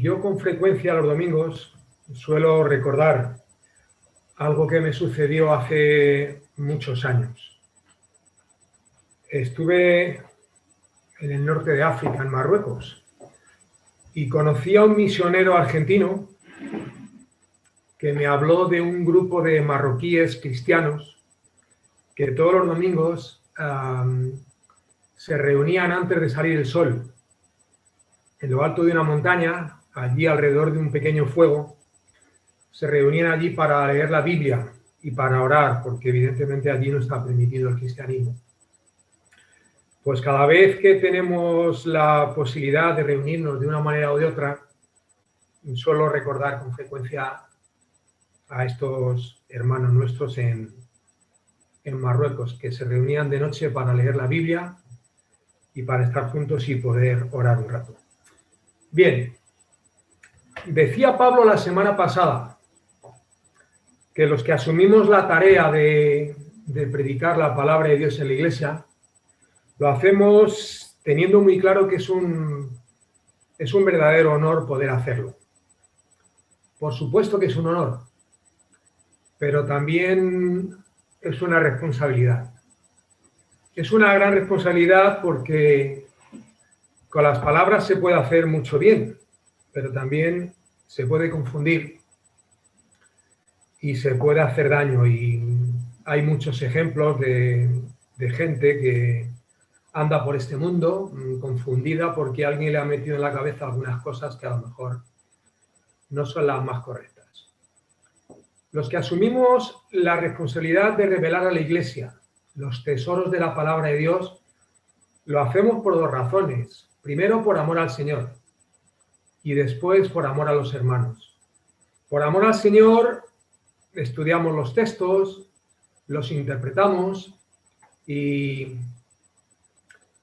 yo con frecuencia los domingos suelo recordar algo que me sucedió hace muchos años. Estuve en el norte de África, en Marruecos, y conocí a un misionero argentino que me habló de un grupo de marroquíes cristianos que todos los domingos se reunían antes de salir el sol en lo alto de una montaña, allí alrededor de un pequeño fuego. Se reunían allí para leer la Biblia y para orar, porque evidentemente allí no está permitido el cristianismo. Pues cada vez que tenemos la posibilidad de reunirnos de una manera o de otra, suelo recordar con frecuencia a estos hermanos nuestros en Marruecos, que se reunían de noche para leer la Biblia y para estar juntos y poder orar un rato. Bien, decía Pablo la semana pasada que los que asumimos la tarea de predicar la palabra de Dios en la iglesia, lo hacemos teniendo muy claro que es un verdadero honor poder hacerlo. Por supuesto que es un honor, pero también es una responsabilidad. Es una gran responsabilidad porque con las palabras se puede hacer mucho bien, pero también se puede confundir y se puede hacer daño. Y hay muchos ejemplos de gente que anda por este mundo confundida porque alguien le ha metido en la cabeza algunas cosas que a lo mejor no son las más correctas. Los que asumimos la responsabilidad de revelar a la Iglesia los tesoros de la palabra de Dios, lo hacemos por dos razones. Primero, por amor al Señor, y después por amor a los hermanos. Por amor al Señor, estudiamos los textos, los interpretamos y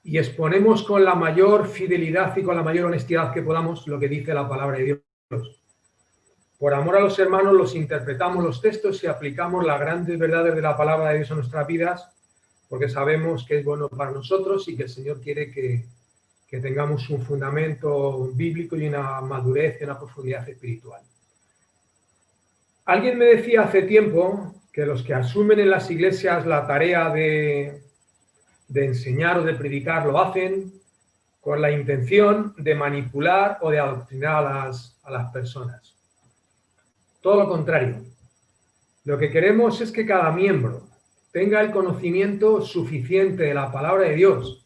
exponemos con la mayor fidelidad y con la mayor honestidad que podamos lo que dice la palabra de Dios. Por amor a los hermanos, los interpretamos los textos y aplicamos las grandes verdades de la palabra de Dios a nuestras vidas, porque sabemos que es bueno para nosotros y que el Señor quiere que tengamos un fundamento bíblico y una madurez y una profundidad espiritual. Alguien me decía hace tiempo que los que asumen en las iglesias la tarea de enseñar o de predicar lo hacen con la intención de manipular o de adoctrinar a las personas. Todo lo contrario. Lo que queremos es que cada miembro tenga el conocimiento suficiente de la palabra de Dios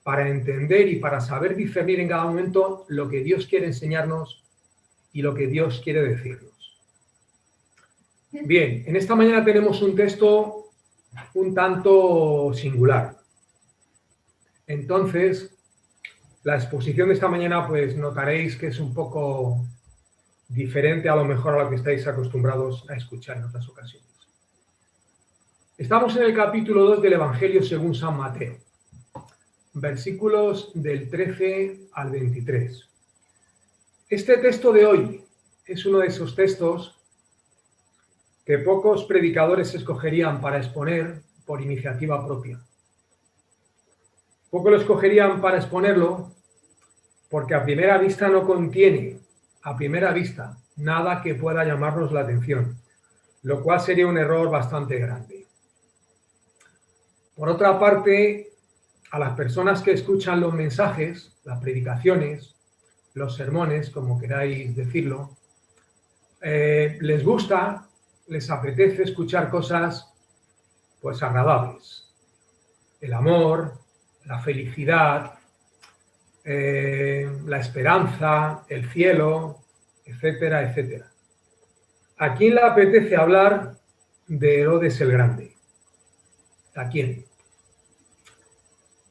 para entender y para saber discernir en cada momento lo que Dios quiere enseñarnos y lo que Dios quiere decirnos. Bien, en esta mañana tenemos un texto un tanto singular. Entonces, la exposición de esta mañana, pues notaréis que es un poco diferente a lo mejor a lo que estáis acostumbrados a escuchar en otras ocasiones. Estamos en el capítulo 2 del Evangelio según San Mateo, versículos del 13 al 23. Este texto de hoy es uno de esos textos que pocos predicadores escogerían para exponer por iniciativa propia. Pocos lo escogerían para exponerlo porque a primera vista no contiene, a primera vista, nada que pueda llamarnos la atención, lo cual sería un error bastante grande. Por otra parte, a las personas que escuchan los mensajes, las predicaciones, los sermones, como queráis decirlo, les gusta, les apetece escuchar cosas pues agradables. El amor, la felicidad, la esperanza, el cielo, etcétera, etcétera. ¿A quién le apetece hablar de Herodes el Grande? ¿A quién?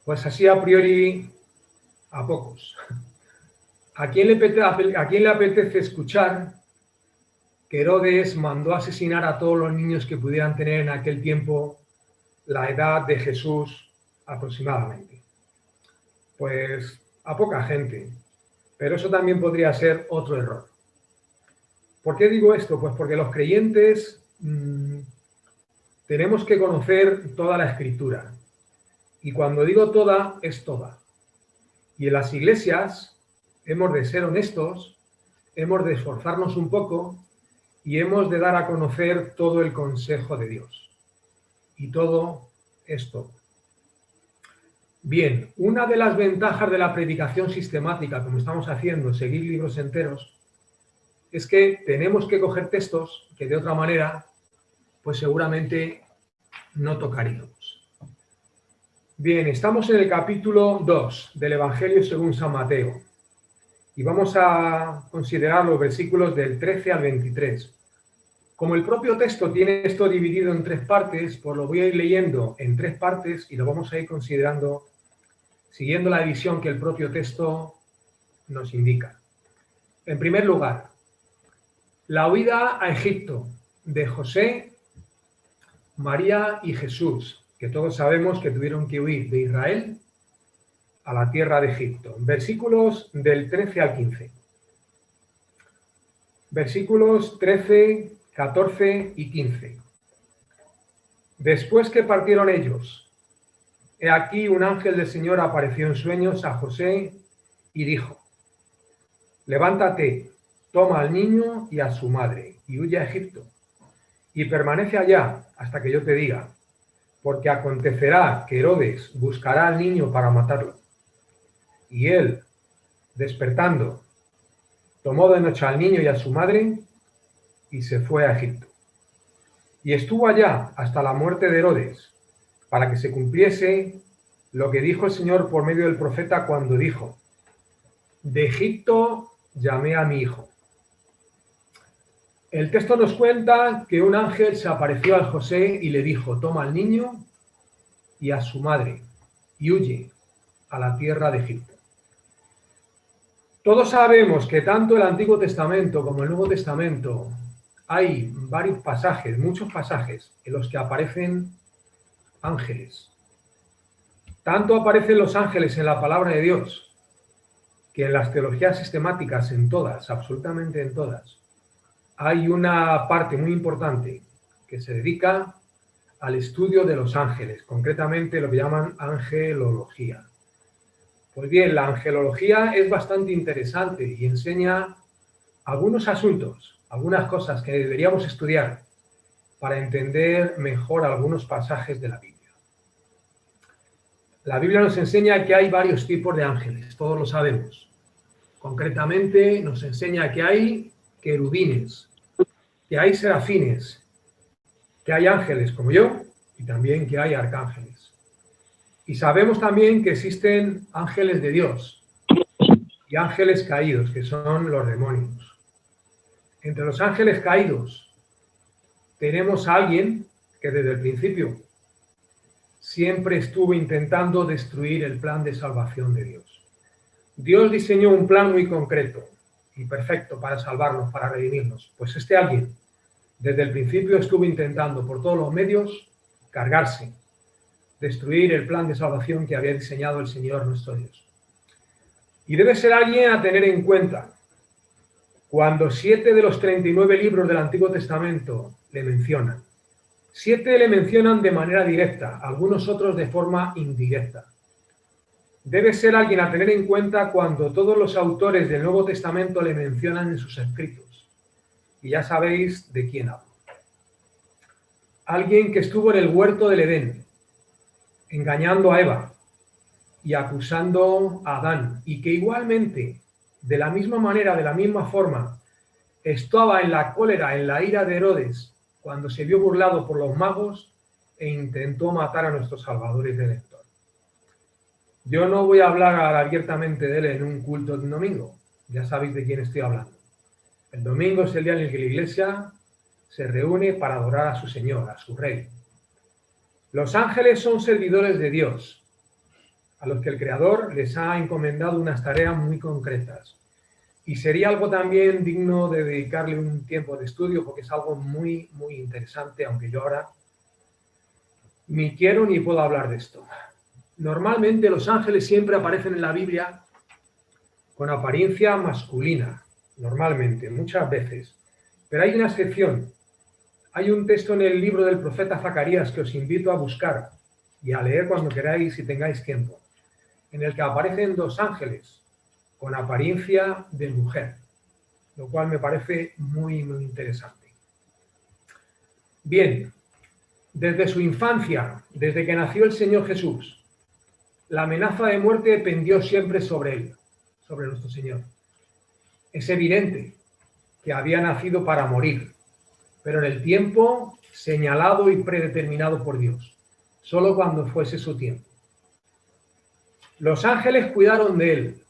Pues así a priori a pocos. ¿A quién le apetece escuchar que Herodes mandó asesinar a todos los niños que pudieran tener en aquel tiempo la edad de Jesús aproximadamente? Pues a poca gente, pero eso también podría ser otro error. ¿Por qué digo esto? Pues porque los creyentes tenemos que conocer toda la Escritura. Y cuando digo toda, es toda. Y en las iglesias hemos de ser honestos hemos de esforzarnos un poco y hemos de dar a conocer todo el consejo de Dios. Y todo es todo. Bien, una de las ventajas de la predicación sistemática, como estamos haciendo, seguir libros enteros, es que tenemos que coger textos que de otra manera, pues seguramente no tocaríamos. Bien, estamos en el capítulo 2 del Evangelio según San Mateo y vamos a considerar los versículos del 13 al 23. Como el propio texto tiene esto dividido en 3 partes, pues lo voy a ir leyendo en 3 partes y lo vamos a ir considerando siguiendo la división que el propio texto nos indica. En primer lugar, la huida a Egipto de José, María y Jesús, que todos sabemos que tuvieron que huir de Israel a la tierra de Egipto. Versículos del 13 al 15. Versículos 13, 14 y 15. Después que partieron ellos, he aquí un ángel del Señor apareció en sueños a José y dijo: levántate, toma al niño y a su madre y huye a Egipto y permanece allá hasta que yo te diga, porque acontecerá que Herodes buscará al niño para matarlo. Y él, despertando, tomó de noche al niño y a su madre y se fue a Egipto. Y estuvo allá hasta la muerte de Herodes, para que se cumpliese lo que dijo el Señor por medio del profeta cuando dijo: de Egipto llamé a mi hijo. El texto nos cuenta que un ángel se apareció a José y le dijo: toma al niño y a su madre y huye a la tierra de Egipto. Todos sabemos que tanto el Antiguo Testamento como el Nuevo Testamento hay varios pasajes, muchos pasajes en los que aparecen ángeles. Tanto aparecen los ángeles en la palabra de Dios, que en las teologías sistemáticas, en todas, absolutamente en todas, hay una parte muy importante que se dedica al estudio de los ángeles, concretamente lo que llaman angelología. Pues bien, la angelología es bastante interesante y enseña algunos asuntos, algunas cosas que deberíamos estudiar para entender mejor algunos pasajes de la Biblia. La Biblia nos enseña que hay varios tipos de ángeles, todos lo sabemos. Concretamente nos enseña que hay querubines, que hay serafines, que hay ángeles como yo y también que hay arcángeles. Y sabemos también que existen ángeles de Dios y ángeles caídos, que son los demonios. Entre los ángeles caídos tenemos a alguien que desde el principio siempre estuvo intentando destruir el plan de salvación de Dios. Dios diseñó un plan muy concreto y perfecto para salvarnos, para redimirnos. Pues este alguien desde el principio estuvo intentando por todos los medios cargarse, destruir el plan de salvación que había diseñado el Señor nuestro Dios. Y debe ser alguien a tener en cuenta cuando 7 de los 39 libros del Antiguo Testamento le mencionan. 7 le mencionan de manera directa, algunos otros de forma indirecta. Debe ser alguien a tener en cuenta cuando todos los autores del Nuevo Testamento le mencionan en sus escritos. Y ya sabéis de quién hablo. Alguien que estuvo en el huerto del Edén, engañando a Eva y acusando a Adán, y que igualmente, de la misma manera, de la misma forma, estaba en la cólera, en la ira de Herodes, cuando se vio burlado por los magos e intentó matar a nuestro Salvador y Redentor. Yo no voy a hablar abiertamente de él en un culto de un domingo, ya sabéis de quién estoy hablando. El domingo es el día en el que la Iglesia se reúne para adorar a su Señor, a su Rey. Los ángeles son servidores de Dios, a los que el Creador les ha encomendado unas tareas muy concretas. Y sería algo también digno de dedicarle un tiempo de estudio, porque es algo muy, muy interesante, aunque yo ahora ni quiero ni puedo hablar de esto. Normalmente los ángeles siempre aparecen en la Biblia con apariencia masculina, normalmente, muchas veces. Pero hay una excepción. Hay un texto en el libro del profeta Zacarías que os invito a buscar y a leer cuando queráis y tengáis tiempo, en el que aparecen 2 ángeles con apariencia de mujer. lo cual me parece muy, muy interesante. Bien, desde su infancia, desde que nació el Señor Jesús, la amenaza de muerte pendió siempre sobre él, sobre nuestro Señor. Es evidente que había nacido para morir, pero en el tiempo señalado y predeterminado por Dios, solo cuando fuese su tiempo. Los ángeles cuidaron de él,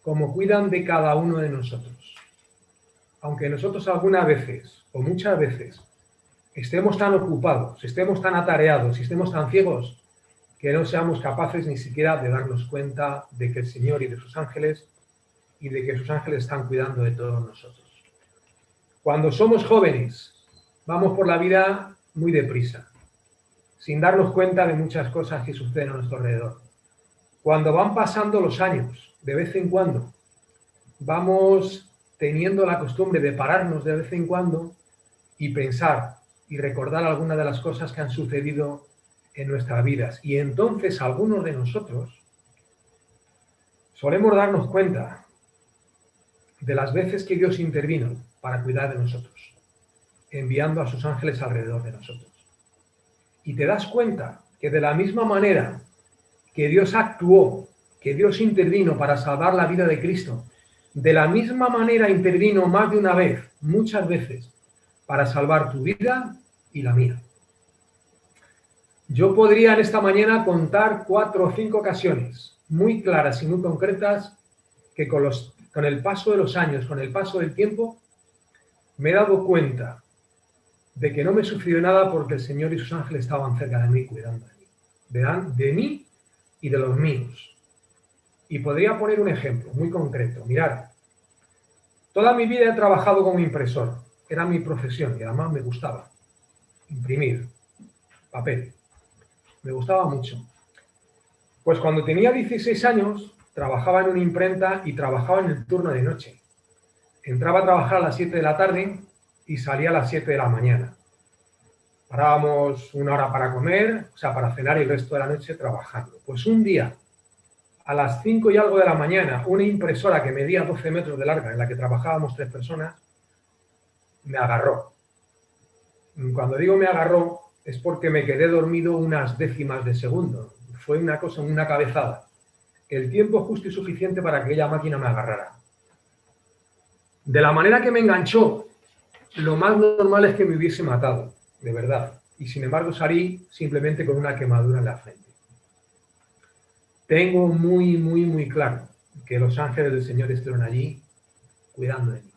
como cuidan de cada uno de nosotros. Aunque nosotros algunas veces, o muchas veces, estemos tan ocupados, estemos tan atareados, estemos tan ciegos, que no seamos capaces ni siquiera de darnos cuenta de que el Señor y de sus ángeles están cuidando de todos nosotros. Cuando somos jóvenes, vamos por la vida muy deprisa, sin darnos cuenta de muchas cosas que suceden a nuestro alrededor. Cuando van pasando los años, de vez en cuando, vamos teniendo la costumbre de pararnos de vez en cuando y pensar y recordar algunas de las cosas que han sucedido en nuestras vidas. Y entonces algunos de nosotros solemos darnos cuenta de las veces que Dios intervino para cuidar de nosotros, enviando a sus ángeles alrededor de nosotros. Y te das cuenta que de la misma manera que Dios actuó, que Dios intervino para salvar la vida de Cristo, de la misma manera intervino más de una vez, muchas veces, para salvar tu vida y la mía. Yo podría en esta mañana contar 4 o 5 ocasiones muy claras y muy concretas que con el paso de los años, con el paso del tiempo, me he dado cuenta de que no me sucedió nada porque el Señor y sus ángeles estaban cerca de mí, cuidando de mí y de los míos. Y podría poner un ejemplo muy concreto. Mirad, toda mi vida he trabajado como impresor. Era mi profesión y además me gustaba imprimir papel. Me gustaba mucho. Pues cuando tenía 16 años, trabajaba en una imprenta y trabajaba en el turno de noche. Entraba a trabajar a las 7 de la tarde y salía a las 7 de la mañana. Parábamos 1 hora para comer, o sea, para cenar y el resto de la noche trabajando. Pues un día, a las 5 y algo de la mañana, una impresora que medía 12 metros de larga, en la que trabajábamos 3 personas, me agarró. Cuando digo me agarró, es porque me quedé dormido unas décimas de segundo. Fue una cosa, una cabezada. El tiempo justo y suficiente para que aquella máquina me agarrara. De la manera que me enganchó, lo más normal es que me hubiese matado, de verdad. Y sin embargo salí simplemente con una quemadura en la frente. Tengo muy, muy, muy claro que los ángeles del Señor estuvieron allí cuidando de mí.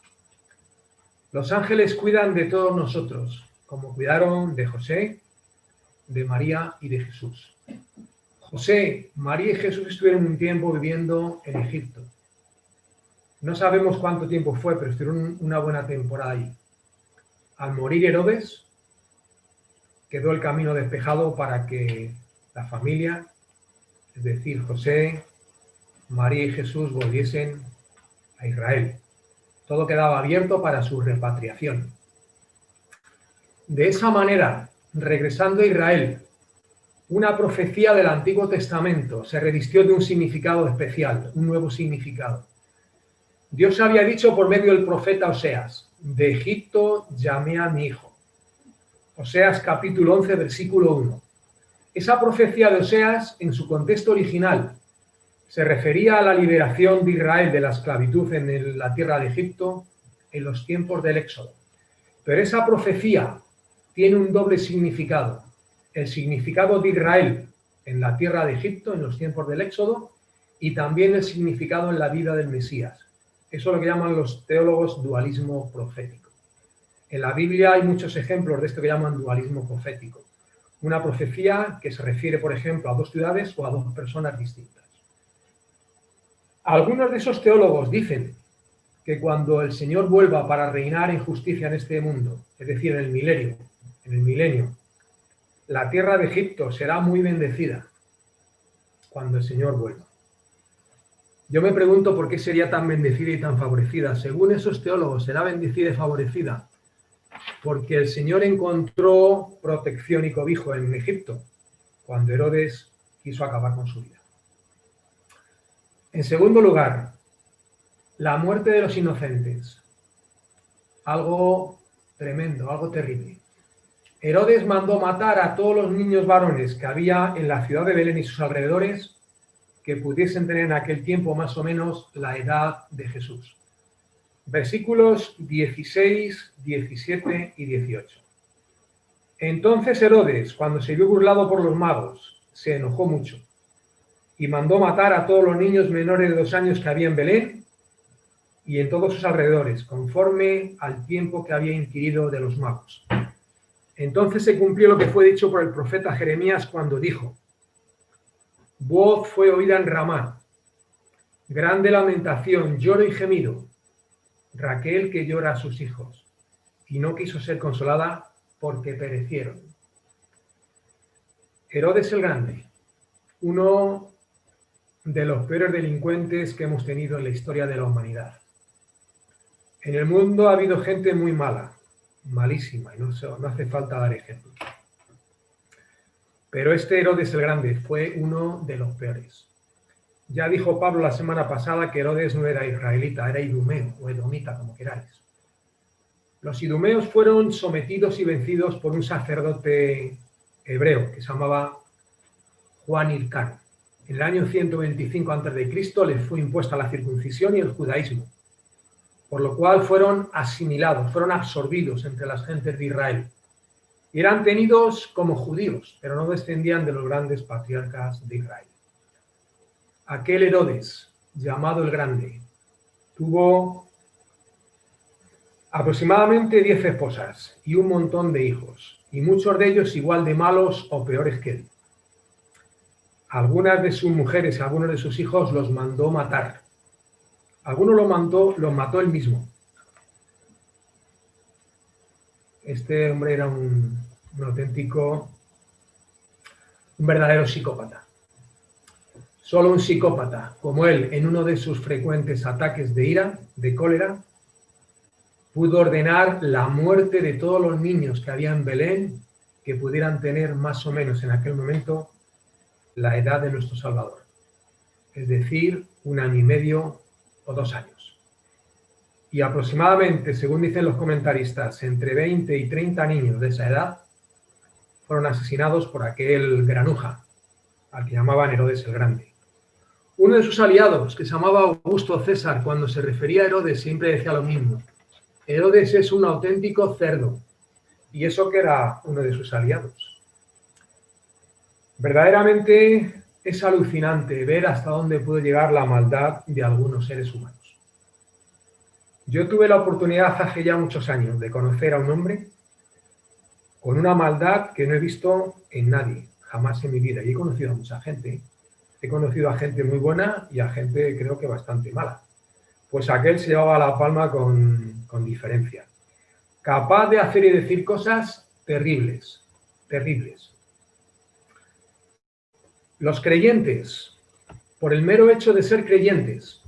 Los ángeles cuidan de todos nosotros, como cuidaron de José, de María y de Jesús. José, María y Jesús estuvieron un tiempo viviendo en Egipto. No sabemos cuánto tiempo fue, pero estuvieron una buena temporada allí. Al morir Herodes, quedó el camino despejado para que la familia, es decir, José, María y Jesús, volviesen a Israel. Todo quedaba abierto para su repatriación. De esa manera, regresando a Israel, una profecía del Antiguo Testamento se revistió de un significado especial, un nuevo significado. Dios había dicho por medio del profeta Oseas: de Egipto llamé a mi hijo. Oseas capítulo 11, versículo 1. Esa profecía de Oseas, en su contexto original, se refería a la liberación de Israel de la esclavitud en la tierra de Egipto en los tiempos del Éxodo. Pero esa profecía tiene un doble significado. El significado de Israel en la tierra de Egipto en los tiempos del Éxodo y también el significado en la vida del Mesías. Eso es lo que llaman los teólogos dualismo profético. En la Biblia hay muchos ejemplos de esto que llaman dualismo profético. Una profecía que se refiere, por ejemplo, a 2 ciudades o a 2 personas distintas. Algunos de esos teólogos dicen que cuando el Señor vuelva para reinar en justicia en este mundo, es decir, en el milenio, la tierra de Egipto será muy bendecida cuando el Señor vuelva. Yo me pregunto por qué sería tan bendecida y tan favorecida. Según esos teólogos, será bendecida y favorecida porque el Señor encontró protección y cobijo en Egipto cuando Herodes quiso acabar con su vida. En segundo lugar, La muerte de los inocentes. Algo tremendo, algo terrible. Herodes mandó matar a todos los niños varones que había en la ciudad de Belén y sus alrededores que pudiesen tener en aquel tiempo más o menos la edad de Jesús. Versículos 16, 17 y 18. Entonces Herodes, cuando se vio burlado por los magos, se enojó mucho y mandó matar a todos los niños menores de 2 años que había en Belén y en todos sus alrededores, conforme al tiempo que había inquirido de los magos. Entonces se cumplió lo que fue dicho por el profeta Jeremías cuando dijo: voz fue oída en Ramá, grande lamentación, lloro y gemido, Raquel que llora a sus hijos, y no quiso ser consolada porque perecieron. Herodes el Grande, uno de los peores delincuentes que hemos tenido en la historia de la humanidad. En el mundo ha habido gente muy mala, malísima, y no hace falta dar ejemplos. Pero este Herodes el Grande fue uno de los peores. Ya dijo Pablo la semana pasada que Herodes no era israelita, era idumeo o edomita, como queráis. Los idumeos fueron sometidos y vencidos por un sacerdote hebreo que se llamaba Juan Hircán. En el año 125 a.C. les fue impuesta la circuncisión y el judaísmo, por lo cual fueron asimilados, fueron absorbidos entre las gentes de Israel. Y eran tenidos como judíos, pero no descendían de los grandes patriarcas de Israel. Aquel Herodes, llamado el Grande, tuvo aproximadamente 10 esposas y un montón de hijos, y muchos de ellos igual de malos o peores que él. Algunas de sus mujeres y algunos de sus hijos los mandó matar. Algunos los mató él mismo. Este hombre era un verdadero psicópata. Solo un psicópata, como él, en uno de sus frecuentes ataques de ira, de cólera, pudo ordenar la muerte de todos los niños que había en Belén, que pudieran tener más o menos en aquel momento la edad de nuestro Salvador. Es decir, 1 año y medio o 2 años. Y aproximadamente, según dicen los comentaristas, entre 20 y 30 niños de esa edad fueron asesinados por aquel granuja, al que llamaban Herodes el Grande. Uno de sus aliados, que se llamaba Augusto César, cuando se refería a Herodes siempre decía lo mismo: Herodes es un auténtico cerdo. Y eso que era uno de sus aliados. Verdaderamente es alucinante ver hasta dónde puede llegar la maldad de algunos seres humanos. Yo tuve la oportunidad hace ya muchos años de conocer a un hombre con una maldad que no he visto en nadie, jamás en mi vida. Y he conocido a mucha gente. He conocido a gente muy buena y a gente creo que bastante mala. Pues aquel se llevaba la palma con diferencia. Capaz de hacer y decir cosas terribles, terribles. Los creyentes, por el mero hecho de ser creyentes,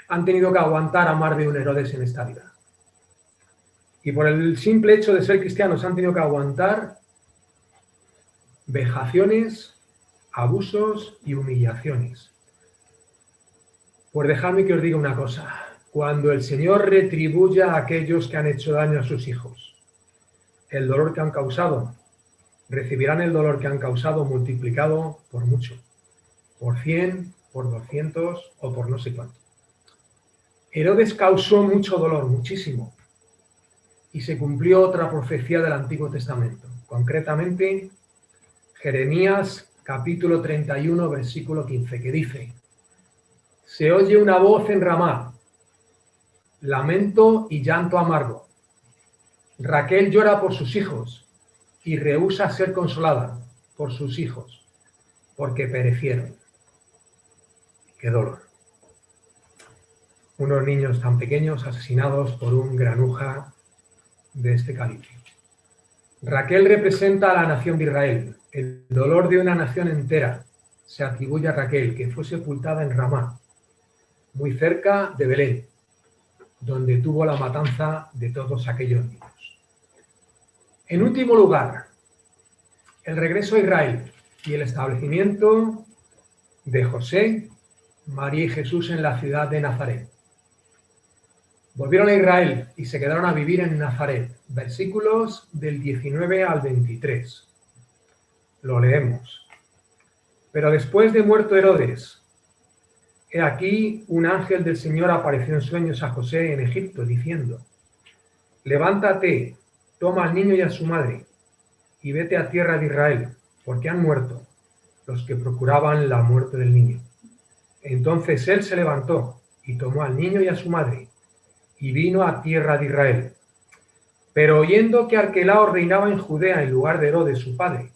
han tenido que aguantar a más de un Herodes en esta vida. Y por el simple hecho de ser cristianos han tenido que aguantar vejaciones, abusos y humillaciones. Pues dejadme que os diga una cosa: cuando el Señor retribuya a aquellos que han hecho daño a sus hijos, el dolor que han causado, recibirán el dolor que han causado multiplicado por mucho, por 100, por 200 o por no sé cuánto. Herodes causó mucho dolor, muchísimo, y se cumplió otra profecía del Antiguo Testamento, concretamente Jeremías capítulo 31, versículo 15, que dice: se oye una voz en Ramá, lamento y llanto amargo. Raquel llora por sus hijos y rehúsa ser consolada por sus hijos, porque perecieron. ¡Qué dolor! Unos niños tan pequeños asesinados por un granuja de este calibre. Raquel representa a la nación de Israel. El dolor de una nación entera se atribuye a Raquel, que fue sepultada en Ramá, muy cerca de Belén, donde tuvo la matanza de todos aquellos niños. En último lugar, el regreso a Israel y el establecimiento de José, María y Jesús en la ciudad de Nazaret. Volvieron a Israel y se quedaron a vivir en Nazaret. Versículos del 19 al 23. Lo leemos. Pero después de muerto Herodes, he aquí un ángel del Señor apareció en sueños a José en Egipto, diciendo: levántate, toma al niño y a su madre, y vete a tierra de Israel, porque han muerto los que procuraban la muerte del niño. Entonces él se levantó y tomó al niño y a su madre, y vino a tierra de Israel. Pero oyendo que Arquelao reinaba en Judea en lugar de Herodes su padre,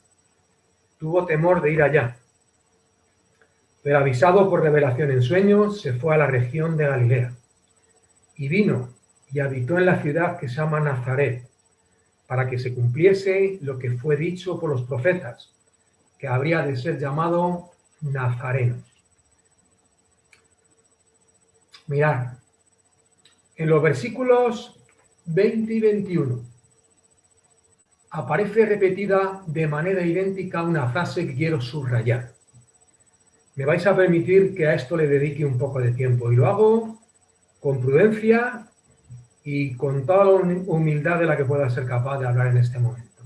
tuvo temor de ir allá. Pero avisado por revelación en sueños, se fue a la región de Galilea. Y vino y habitó en la ciudad que se llama Nazaret, para que se cumpliese lo que fue dicho por los profetas, que habría de ser llamado Nazareno. Mirad, en los versículos 20 y 21 aparece repetida de manera idéntica una frase que quiero subrayar. Me vais a permitir que a esto le dedique un poco de tiempo, y lo hago con prudencia y con toda la humildad de la que pueda ser capaz de hablar en este momento.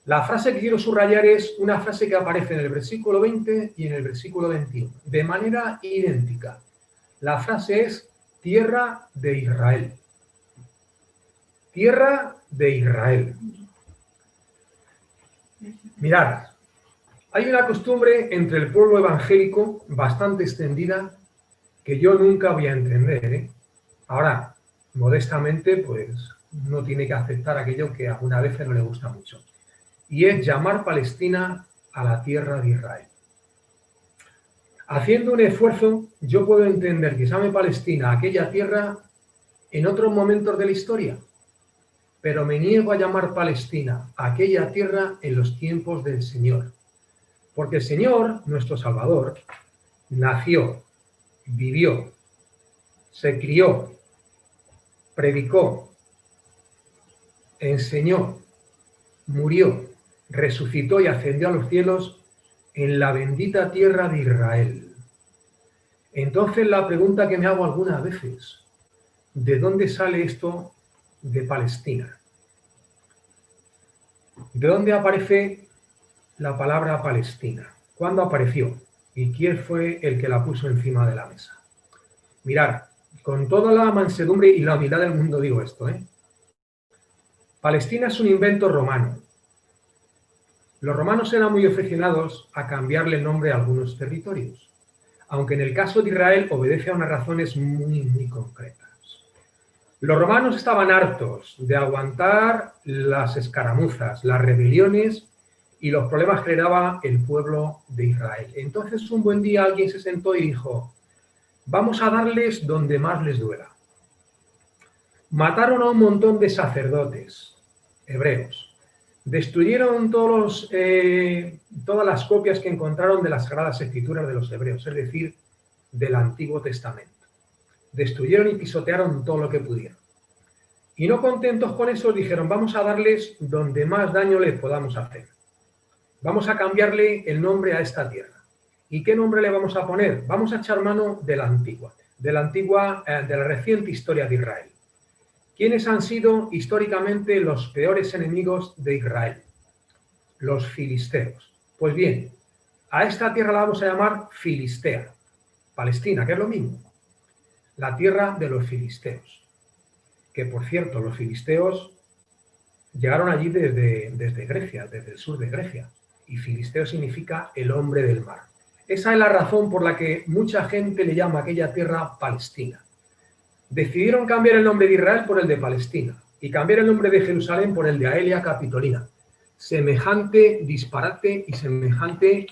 La frase que quiero subrayar es una frase que aparece en el versículo 20 y en el versículo 21, de manera idéntica. La frase es tierra de Israel. Tierra de Israel. Mirad, hay una costumbre entre el pueblo evangélico bastante extendida que yo nunca voy a entender. Ahora, modestamente, pues no tiene que aceptar aquello que a alguna vez no le gusta mucho. Y es llamar Palestina a la tierra de Israel. Haciendo un esfuerzo, yo puedo entender que se llame Palestina a aquella tierra en otros momentos de la historia, pero me niego a llamar Palestina a aquella tierra en los tiempos del Señor. Porque el Señor, nuestro Salvador, nació, vivió, se crió, predicó, enseñó, murió, resucitó y ascendió a los cielos en la bendita tierra de Israel. Entonces la pregunta que me hago algunas veces, ¿de dónde sale esto de Palestina? ¿De dónde aparece la palabra Palestina? ¿Cuándo apareció? ¿Y quién fue el que la puso encima de la mesa? Mirad, con toda la mansedumbre y la humildad del mundo digo esto, Palestina es un invento romano. Los romanos eran muy aficionados a cambiarle el nombre a algunos territorios, aunque en el caso de Israel obedece a unas razones muy concretas. Los romanos estaban hartos de aguantar las escaramuzas, las rebeliones y los problemas que le daba el pueblo de Israel. Entonces un buen día alguien se sentó y dijo: vamos a darles donde más les duela. Mataron a un montón de sacerdotes hebreos. Destruyeron todas las copias que encontraron de las Sagradas Escrituras de los hebreos, es decir, del Antiguo Testamento. Destruyeron y pisotearon todo lo que pudieron. Y no contentos con eso, dijeron: vamos a darles donde más daño les podamos hacer. Vamos a cambiarle el nombre a esta tierra. ¿Y qué nombre le vamos a poner? Vamos a echar mano de la reciente historia de Israel. ¿Quiénes han sido históricamente los peores enemigos de Israel? Los filisteos. Pues bien, a esta tierra la vamos a llamar Filistea, Palestina, que es lo mismo. La tierra de los filisteos. Que por cierto, los filisteos llegaron allí desde Grecia, desde el sur de Grecia. Y filisteo significa el hombre del mar. Esa es la razón por la que mucha gente le llama a aquella tierra Palestina. Decidieron cambiar el nombre de Israel por el de Palestina y cambiar el nombre de Jerusalén por el de Aelia Capitolina. Semejante disparate y semejante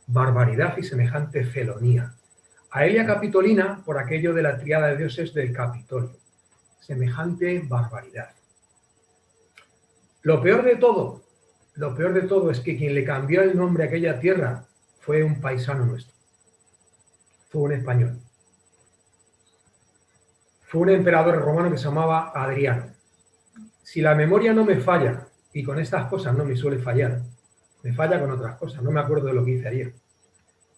barbaridad y semejante felonía. Aelia Capitolina por aquello de la tríada de dioses del Capitolio. Semejante barbaridad. Lo peor de todo es que quien le cambió el nombre a aquella tierra fue un paisano nuestro. Fue un español. Fue un emperador romano que se llamaba Adriano. Si la memoria no me falla, y con estas cosas no me suele fallar, me falla con otras cosas, no me acuerdo de lo que hice ayer,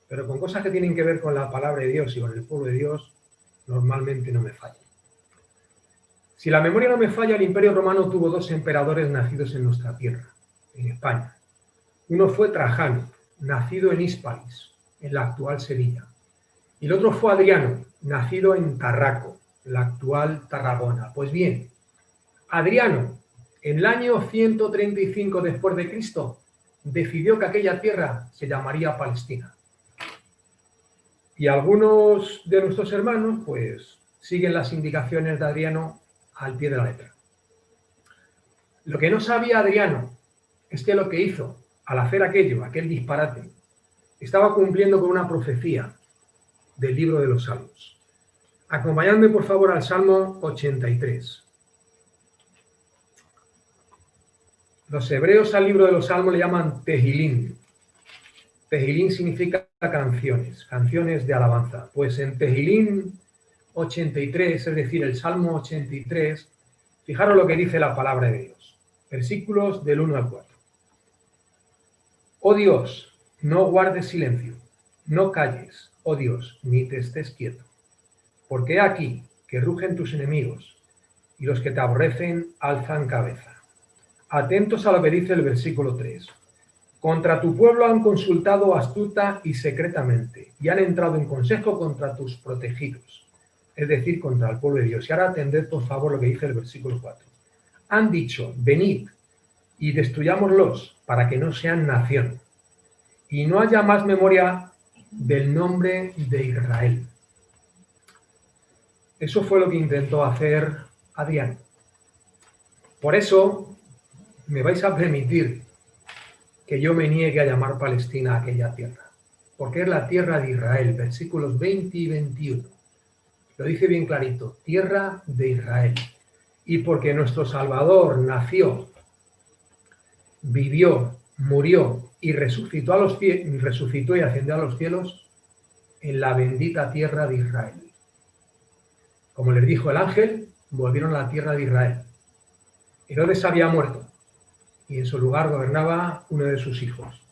pero con cosas que tienen que ver con la palabra de Dios y con el pueblo de Dios, normalmente no me falla. Si la memoria no me falla, el Imperio Romano tuvo 2 emperadores nacidos en nuestra tierra, en España. Uno fue Trajano, nacido en Hispalis, en la actual Sevilla. Y el otro fue Adriano, nacido en Tarraco, la actual Tarragona. Pues bien, Adriano, en el año 135 después de Cristo, decidió que aquella tierra se llamaría Palestina. Y algunos de nuestros hermanos, pues, siguen las indicaciones de Adriano al pie de la letra. Lo que no sabía Adriano es que lo que hizo al hacer aquel disparate, estaba cumpliendo con una profecía del libro de los Salmos. Acompañadme, por favor, al Salmo 83. Los hebreos al libro de los Salmos le llaman Tehilín. Tehilín significa canciones, canciones de alabanza. Pues en Tehilín 83, es decir, el Salmo 83, fijaros lo que dice la palabra de Dios. Versículos del 1 al 4. Oh Dios, no guardes silencio, no calles, oh Dios, ni te estés quieto. Porque he aquí que rugen tus enemigos, y los que te aborrecen alzan cabeza. Atentos a lo que dice el versículo 3. Contra tu pueblo han consultado astuta y secretamente, y han entrado en consejo contra tus protegidos, es decir, contra el pueblo de Dios. Y ahora atended, por favor, lo que dice el versículo 4. Han dicho, venid y destruyámoslos para que no sean nación, y no haya más memoria del nombre de Israel. Eso fue lo que intentó hacer Adriano. Por eso me vais a permitir que yo me niegue a llamar Palestina a aquella tierra, porque es la tierra de Israel, versículos 20 y 21. Lo dice bien clarito, tierra de Israel. Y porque nuestro Salvador nació, vivió, murió y resucitó y ascendió a los cielos en la bendita tierra de Israel. Como les dijo el ángel, volvieron a la tierra de Israel. Herodes había muerto y en su lugar gobernaba uno de sus hijos,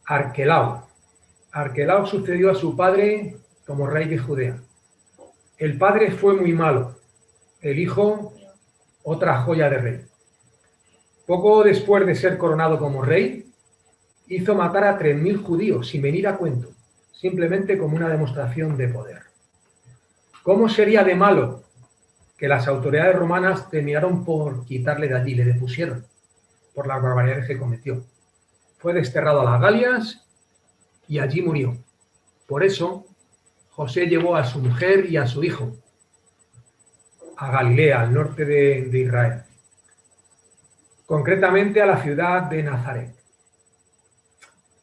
Arquelao. Arquelao sucedió a su padre como rey de Judea. El padre fue muy malo, el hijo otra joya de rey. Poco después de ser coronado como rey, hizo matar a 3.000 judíos sin venir a cuento, simplemente como una demostración de poder. ¿Cómo sería de malo que las autoridades romanas terminaron por quitarle de allí, le depusieron por las barbaridades que cometió? Fue desterrado a las Galias y allí murió. Por eso, José llevó a su mujer y a su hijo a Galilea, al norte de Israel, concretamente a la ciudad de Nazaret.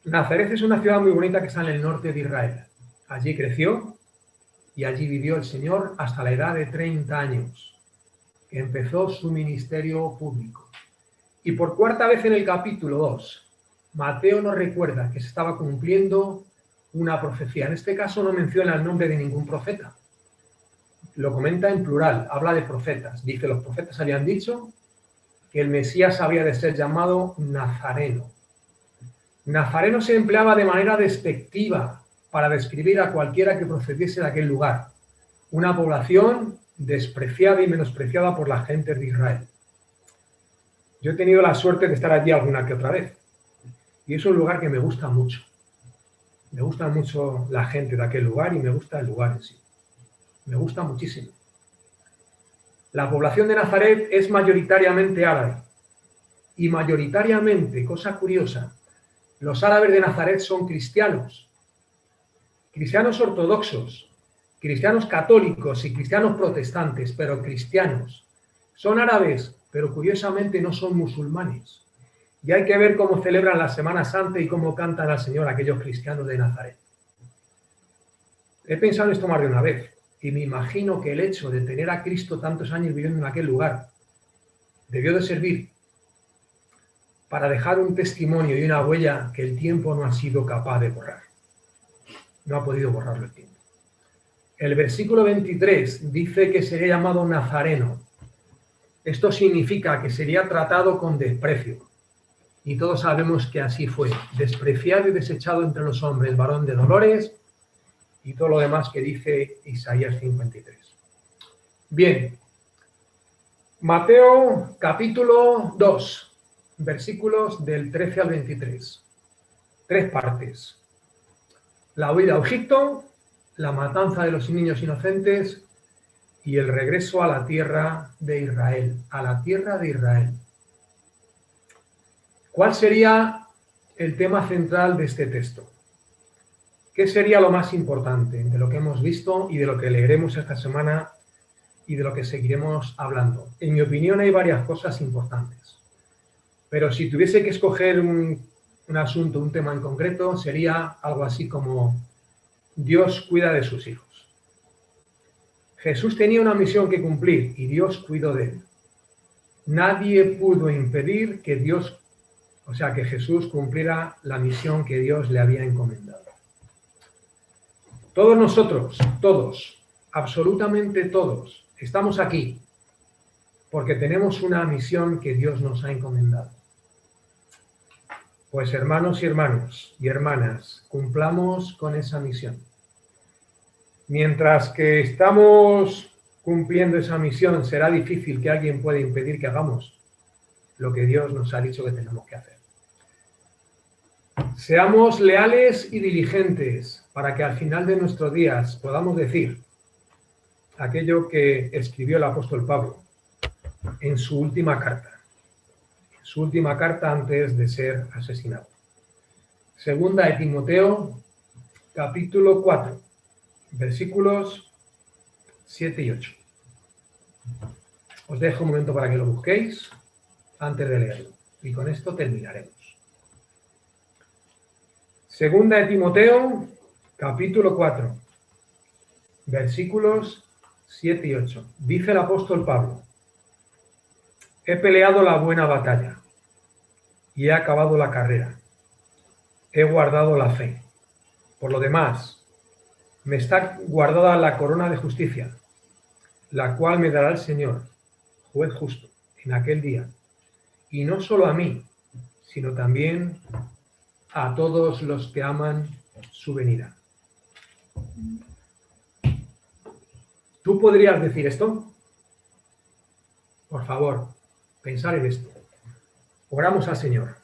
Nazaret es una ciudad muy bonita que está en el norte de Israel. Allí creció y allí vivió el Señor hasta la edad de 30 años, que empezó su ministerio público. Y por cuarta vez en el capítulo 2, Mateo nos recuerda que se estaba cumpliendo una profecía. En este caso no menciona el nombre de ningún profeta. Lo comenta en plural, habla de profetas. Dice, los profetas habían dicho que el Mesías había de ser llamado Nazareno. Nazareno se empleaba de manera despectiva para describir a cualquiera que procediese de aquel lugar. Una población despreciada y menospreciada por las gentes de Israel. Yo he tenido la suerte de estar allí alguna que otra vez. Y es un lugar que me gusta mucho. Me gusta mucho la gente de aquel lugar y me gusta el lugar en sí. Me gusta muchísimo. La población de Nazaret es mayoritariamente árabe. Y mayoritariamente, cosa curiosa, los árabes de Nazaret son cristianos. Cristianos ortodoxos, cristianos católicos y cristianos protestantes, pero cristianos. Son árabes, pero curiosamente no son musulmanes. Y hay que ver cómo celebran la Semana Santa y cómo cantan al Señor aquellos cristianos de Nazaret. He pensado en esto más de una vez y me imagino que el hecho de tener a Cristo tantos años viviendo en aquel lugar debió de servir para dejar un testimonio y una huella que el tiempo no ha sido capaz de borrar. No ha podido borrarlo el tiempo. El versículo 23 dice que sería llamado Nazareno. Esto significa que sería tratado con desprecio. Y todos sabemos que así fue. Despreciado y desechado entre los hombres, varón de dolores y todo lo demás que dice Isaías 53. Bien, Mateo capítulo 2, versículos del 13 al 23. 3 partes. La huida a Egipto, la matanza de los niños inocentes y el regreso a la tierra de Israel. A la tierra de Israel. ¿Cuál sería el tema central de este texto? ¿Qué sería lo más importante de lo que hemos visto y de lo que leeremos esta semana y de lo que seguiremos hablando? En mi opinión hay varias cosas importantes, pero si tuviese que escoger un asunto, un tema en concreto, sería algo así como Dios cuida de sus hijos. Jesús tenía una misión que cumplir y Dios cuidó de él. Nadie pudo impedir que que Jesús cumpliera la misión que Dios le había encomendado. Todos nosotros, todos, absolutamente todos, estamos aquí porque tenemos una misión que Dios nos ha encomendado. Pues hermanos y hermanas, cumplamos con esa misión. Mientras que estamos cumpliendo esa misión, será difícil que alguien pueda impedir que hagamos lo que Dios nos ha dicho que tenemos que hacer. Seamos leales y diligentes para que al final de nuestros días podamos decir aquello que escribió el apóstol Pablo en su última carta antes de ser asesinado. Segunda de Timoteo, capítulo 4, versículos 7 y 8. Os dejo un momento para que lo busquéis antes de leerlo. Y con esto terminaremos. Segunda de Timoteo, capítulo 4, versículos 7 y 8. Dice el apóstol Pablo: he peleado la buena batalla y he acabado la carrera. He guardado la fe. Por lo demás, me está guardada la corona de justicia, la cual me dará el Señor, juez justo, en aquel día. Y no solo a mí, sino también a todos los que aman su venida. ¿Tú podrías decir esto? Por favor, pensar en esto. Oramos al Señor.